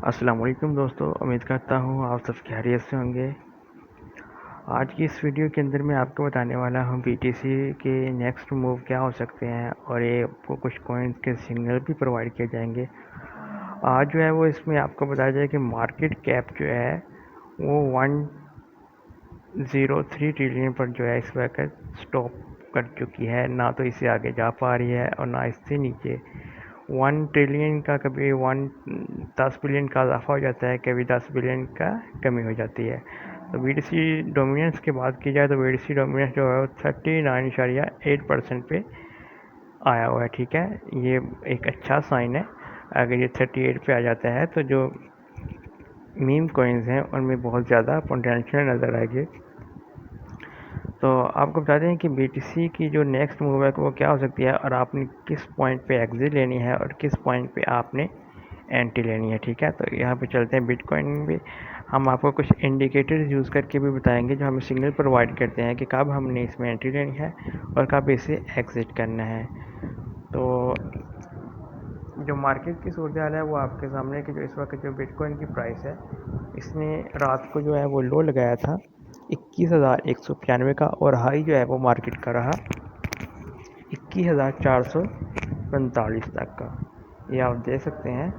अस्सलाम वालेकुम दोस्तों, उम्मीद करता हूँ आप सब खैरियत से होंगे। आज की इस वीडियो के अंदर मैं आपको बताने वाला हूँ बीटीसी के नेक्स्ट मूव क्या हो सकते हैं और ये आपको कुछ कॉइन्स के सिग्नल भी प्रोवाइड किए जाएंगे। आज जो है वो इसमें आपको बताया जाए कि मार्केट कैप जो है वो 103 ट्रिलियन पर जो है इस वक्त स्टॉप कर चुकी है। ना तो इससे आगे जा पा रही है और ना इससे नीचे। 1 ट्रिलियन का कभी 10 बिलियन का इजाफा हो जाता है, कभी 10 बिलियन का कमी हो जाती है। तो बीटीसी डोमिनेंस की बात की जाए तो बीटीसी डोमिनेंस जो है वो 39.8% पे आया हुआ है। ठीक है, ये एक अच्छा साइन है। अगर ये 38 पे आ जाता है तो जो मीम कॉइन्स हैं उनमें बहुत ज़्यादा पोटेंशियल नज़र आएगी। तो आपको बता दें कि बीटीसी की जो नेक्स्ट मूव है वो क्या हो सकती है और आपने किस पॉइंट पे एग्जिट लेनी है और किस पॉइंट पे आपने एंट्री लेनी है। ठीक है, तो यहाँ पे चलते हैं बिटकॉइन में। हम आपको कुछ इंडिकेटर्स यूज़ करके भी बताएंगे जो हमें सिग्नल प्रोवाइड करते हैं कि कब हमने इसमें एंट्री लेनी है और कब इसे एग्जिट करना है। तो जो मार्केट की सूरत हाल है वो आपके सामने कि जो इस वक्त जो बिटकॉइन की प्राइस है, इसने रात को जो है वो लो लगाया था 21,195 का और हाई जो है वो मार्केट का रहा 21,445 तक का। ये आप देख सकते हैं।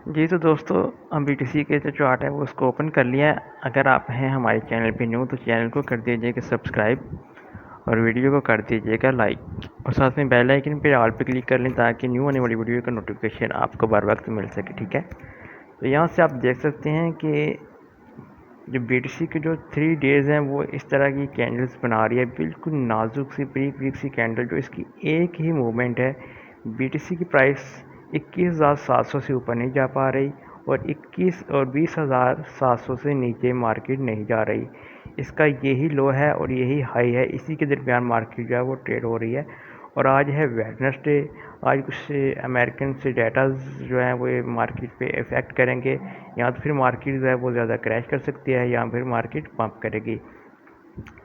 जी तो दोस्तों, हम बीटीसी के जो चार्ट है वो उसको ओपन कर लिया है। अगर आप हैं हमारे चैनल पे न्यू तो चैनल को कर दीजिएगा सब्सक्राइब और वीडियो को कर दीजिएगा लाइक और साथ में बेल आइकन पे ऑल पे क्लिक कर लें ताकि न्यू आने वाली वीडियो का नोटिफिकेशन आपको बर वक्त मिल सके। ठीक है, तो यहाँ से आप देख सकते हैं कि जो बीटीसी के जो 3 डेज़ हैं वो इस तरह की कैंडल्स बना रही है, बिल्कुल नाजुक सी बारीक सी कैंडल। जो इसकी एक ही मूवमेंट है, बीटीसी की प्राइस 21,700 से ऊपर नहीं जा पा रही और 20,700 से नीचे मार्केट नहीं जा रही। इसका यही लो है और यही हाई है, इसी के दरमियान मार्केट जो है वो ट्रेड हो रही है। और आज है वेडनेसडे। आज कुछ अमेरिकन से डाटाज जो हैं वो मार्केट पे इफ़ेक्ट करेंगे। या तो फिर मार्केट जो है वो ज़्यादा क्रैश कर सकती है या फिर मार्केट पंप करेगी।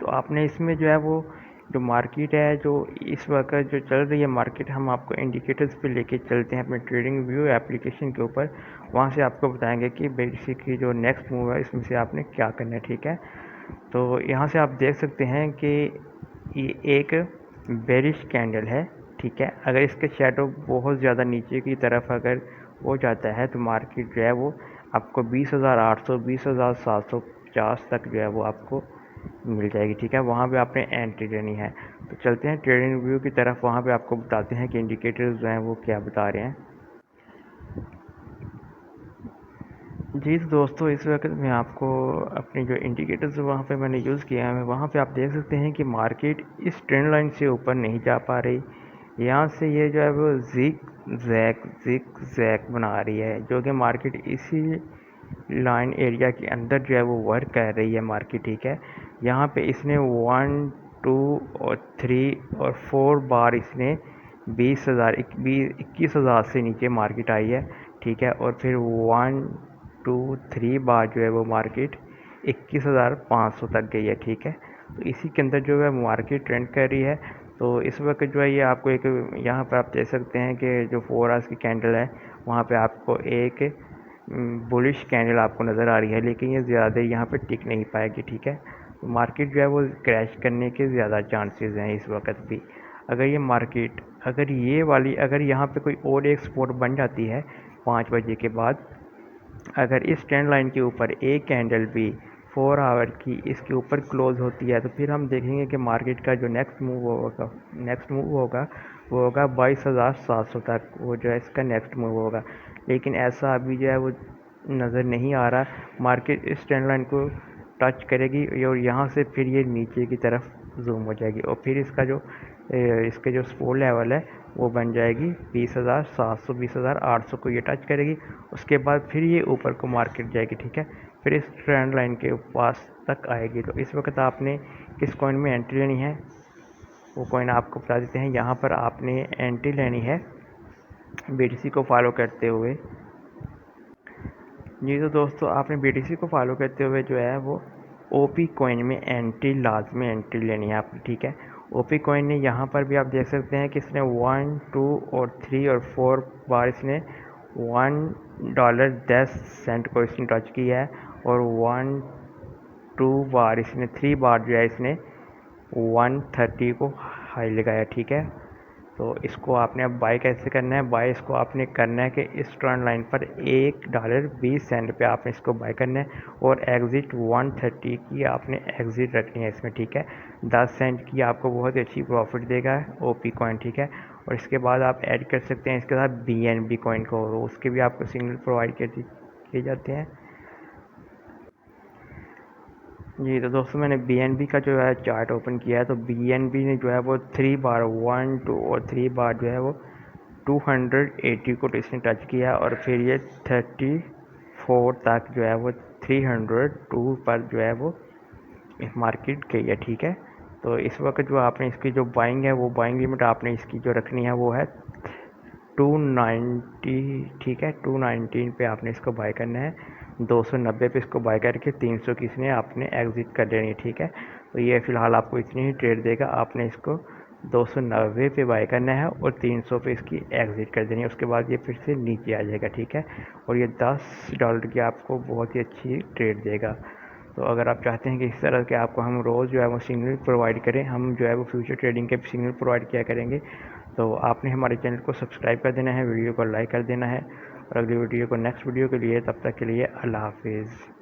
तो आपने इसमें जो है वो जो मार्केट है जो इस वक्त जो चल रही है मार्केट, हम आपको इंडिकेटर्स पे लेके चलते हैं अपने ट्रेडिंग व्यू एप्लीकेशन के ऊपर। वहाँ से आपको बताएंगे कि बेसिकली जो नेक्स्ट मूव है इसमें से आपने क्या करना है। ठीक है, तो यहाँ से आप देख सकते हैं कि ये एक बेरिश कैंडल है। ठीक है, अगर इसके शैडो बहुत ज़्यादा नीचे की तरफ अगर हो जाता है तो मार्केट जो है वो आपको 20,800 20,750 तक जो है वो आपको मिल जाएगी। ठीक है, वहाँ पे आपने एंट्री लेनी है। तो चलते हैं ट्रेडिंग व्यू की तरफ, वहाँ पे आपको बताते हैं कि इंडिकेटर्स जो हैं वो क्या बता रहे हैं। जी तो दोस्तों, इस वक्त मैं आपको अपनी जो इंडिकेटर्स वहाँ पे मैंने यूज़ किया है, वहाँ पे आप देख सकते हैं कि मार्केट इस ट्रेंड लाइन से ऊपर नहीं जा पा रही। यहाँ से ये जो है वो ज़िग ज़ैग बना रही है, जो कि मार्केट इसी लाइन एरिया के अंदर जो है वो वर्क कर रही है मार्केट। ठीक है, यहाँ पे इसने 1 2 और 3 और 4 बार इसने 21,000 से नीचे मार्केट आई है। ठीक है, और फिर 1 2 3 बार जो है वो मार्केट 21,500 तक गई है। ठीक है, तो इसी के अंदर जो है मार्केट ट्रेंड कर रही है। तो इस वक्त जो है ये आपको एक यहाँ पर आप देख सकते हैं कि जो 4 आवर्स की कैंडल है वहाँ पे आपको एक बुलिश कैंडल आपको नज़र आ रही है, लेकिन ये ज़्यादा यहाँ पे टिक नहीं पाएगी। ठीक है, तो मार्केट जो है वो क्रैश करने के ज़्यादा चांसेस हैं इस वक्त भी। अगर ये मार्केट अगर यहाँ पे कोई और एक सपोर्ट बन जाती है 5 बजे के बाद, अगर इस ट्रेंड लाइन के ऊपर एक कैंडल भी 4 आवर की इसके ऊपर क्लोज होती है तो फिर हम देखेंगे कि मार्केट का जो नेक्स्ट मूव होगा वो होगा 22,700 तक। वो जो है इसका नेक्स्ट मूव होगा, लेकिन ऐसा अभी जो है वो नज़र नहीं आ रहा। मार्केट इस ट्रेंड लाइन को टच करेगी और यहाँ से फिर ये नीचे की तरफ जूम हो जाएगी और फिर इसके जो सपोर्ट लेवल है वो बन जाएगी 20,700 20,800 को ये टच करेगी। उसके बाद फिर ये ऊपर को मार्केट जाएगी। ठीक है, फिर इस ट्रेंड लाइन के पास तक आएगी। तो इस वक्त आपने किस कॉइन में एंट्री लेनी है वो कॉइन आपको बता देते हैं। यहाँ पर आपने एंट्री लेनी है बीटीसी को फॉलो करते हुए। जी तो दोस्तों, आपने बीटीसी को फॉलो करते हुए जो है वो ओपी कॉइन में एंट्री लाजमी एंट्री लेनी है आपकी। ठीक है, ओपी कॉइन ने यहाँ पर भी आप देख सकते हैं कि इसने 1, 2 और 3 और 4 बार इसने $1.10 को इसने टच किया है, और 1, 2 बार इसने 3 बार जो है इसने 130 को हाई लगाया, ठीक है। तो इसको आपने अब बाय कैसे करना है? बाय इसको आपने करना है कि इस ट्रेंड लाइन पर $1.20 पे आपने इसको बाय करना है, और एग्ज़िट 130 की आपने एग्ज़िट रखनी है इसमें, ठीक है। 10 सेंट की आपको बहुत अच्छी प्रॉफिट देगा ओपी कॉइन, ठीक है। और इसके बाद आप ऐड कर सकते हैं इसके साथ BNB कॉइन को, और उसके भी आपको सिग्नल प्रोवाइड किए जाते हैं। जी तो दोस्तों, मैंने BNB का जो है चार्ट ओपन किया है। तो BNB ने जो है वो 3 बार 1, 2 और 3 बार जो है वो 280 को इसने टच किया, और फिर ये 34 तक जो है वो 302 पर जो है वो मार्केट गई है, ठीक है। तो इस वक्त जो आपने इसकी जो बाइंग है, वो बाइंग लिमिट आपने इसकी जो रखनी है वो है 290, ठीक है। 219 पे आपने इसको बाय करना है, 290 पे इसको बाय करके 300 की इसने आपने एग्ज़िट कर लेनी है, ठीक है। तो ये फ़िलहाल आपको इतनी ही ट्रेड देगा। आपने इसको 290 पे बाय करना है और 300 पे इसकी एग्ज़िट कर देनी है। उसके बाद ये फिर से नीचे आ जाएगा, ठीक है। और ये $10 की आपको बहुत ही अच्छी ट्रेड देगा। तो अगर आप चाहते हैं कि इस तरह के आपको हम रोज़ जो है वो सिग्नल प्रोवाइड करें, हम जो है वो फ्यूचर ट्रेडिंग के सिग्नल प्रोवाइड किया करेंगे, तो आपने हमारे चैनल को सब्सक्राइब कर देना है, वीडियो को लाइक कर देना है, और अगली वीडियो को नेक्स्ट वीडियो के लिए, तब तक के लिए अल्लाह हाफिज़।